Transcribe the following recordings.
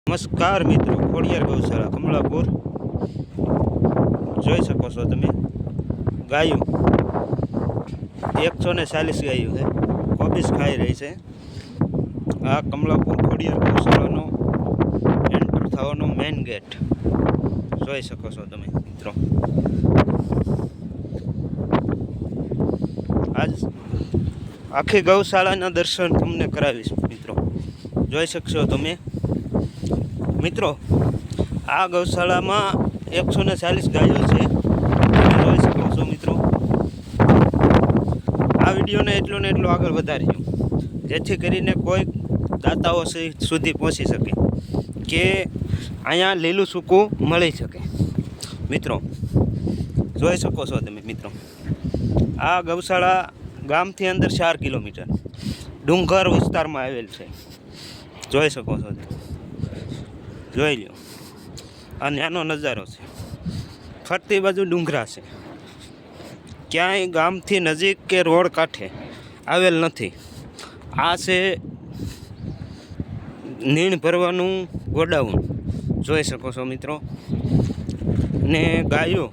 નમસ્કાર મિત્રો, ખોડિયાર ગૌશાળા કમલાપુર જોઈ શકો છો તમે. ગાયું 140 ગાયું છે, કોબીસ ખાઈ રહી છે. આ કમલાપુર ખોડિયાર ગૌશાળાનો એન્ટર થવાનો મેઇન ગેટ જોઈ શકો છો તમે મિત્રો. આજ આખી ગૌશાળાના દર્શન તમને કરાવીશ મિત્રો, જોઈ શકશો તમે મિત્રો. આ ગૌશાળામાં 140 ગાયો છે, તમે જોઈ શકો છો મિત્રો. આ વિડીયોને એટલો ને એટલો આગળ વધારજો, જેથી કરીને કોઈ દાતાઓ સુધી પહોંચી શકે, કે અહીંયા લીલું સૂકું મળી શકે મિત્રો. જોઈ શકો છો તમે મિત્રો. આ ગૌશાળા ગામથી અંદર 4 કિલોમીટર ડુંગર વિસ્તારમાં આવેલ છે, જોઈ શકો છો. જોઈ લો, આ નાનો નજારો છે. ફરતી બાજુ ડુંગરા છે, ક્યાંય ગામથી નજીક કે રોડ કાંઠે આવેલ નથી. આ છે નીણ ભરવાનું ગોડાઉન, જોઈ શકો છો મિત્રો. ને ગાયો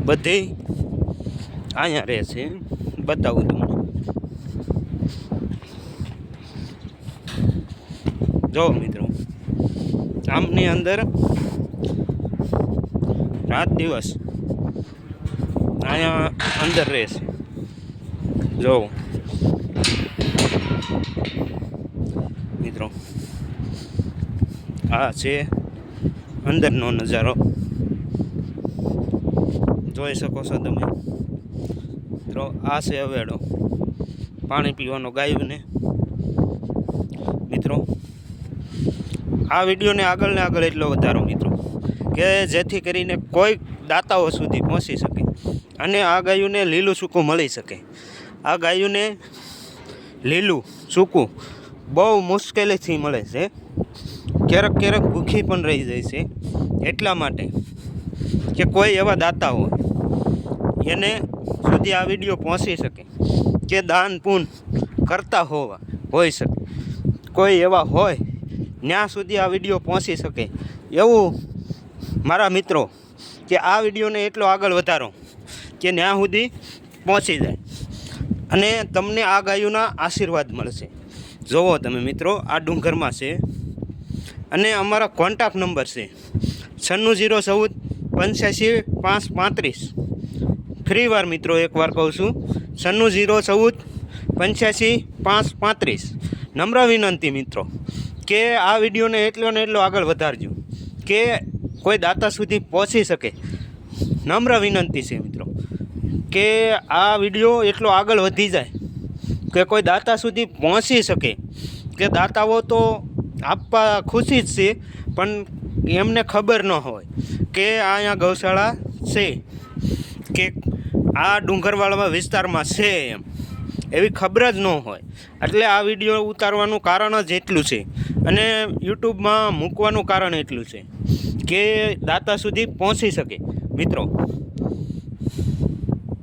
બધી અહીંયા રહે છે, બતાવું તમને. જો મિત્રો, આમની અંદર રાત દિવસ અહીંયા અંદર રહેશે. જો મિત્રો, આ છે અંદરનો નજારો, જોઈ શકો છો તમે મિત્રો. આ છે હવેડો પાણી પીવાનો ગાયોને મિત્રો. આ વિડીયોને આગળ ને આગળ એટલો વધારો મિત્રો, કે જેથી કરીને કોઈ દાતાઓ સુધી પહોંચી શકે અને આ ગાયોને લીલું સૂકું મળી શકે. આ ગાયોને લીલું સૂકું બહુ મુશ્કેલીથી મળે છે, ક્યારેક ક્યારેક ભૂખી પણ રહી જાય છે. એટલા માટે કે કોઈ એવા દાતા હોય એને સુધી આ વિડીયો પહોંચી શકે, કે દાન પૂન કરતા હોઈ શકે, કોઈ એવા હોય ત્યાં સુધી આ વિડીયો પહોંચી શકે એવું મારા મિત્રો, કે આ વિડીયોને એટલો આગળ વધારો કે ત્યાં સુધી પહોંચી જાય અને તમને આ ગાયોના આશીર્વાદ મળશે. જોવો તમે મિત્રો, આ ડુંગરમાં છે અને અમારા કોન્ટેક્ટ નંબર છે 9601855535. ફ્રી વાર મિત્રો એકવાર કહું છું, 9601855535. નમ્ર વિનંતી મિત્રો, કે આ વિડીયોને એટલો ને એટલો આગળ વધારજો, કે કોઈ દાતા સુધી પહોંચી શકે. નમ્ર વિનંતી છે મિત્રો, કે આ વિડીયો એટલો આગળ વધી જાય કે કોઈ દાતા સુધી પહોંચી શકે. કે દાતાઓ તો આપવા ખુશી જ છે, પણ એમને ખબર ન હોય કે અહીંયા ગૌશાળા છે, કે આ ડુંગરવાળા વિસ્તારમાં છે, એવી ખબર જ ન હોય. એટલે આ વિડીયો ઉતારવાનું કારણ જ એટલું છે અને યુટ્યુબમાં મૂકવાનું કારણ એટલું છે, કે દાતા સુધી પહોંચી શકે મિત્રો.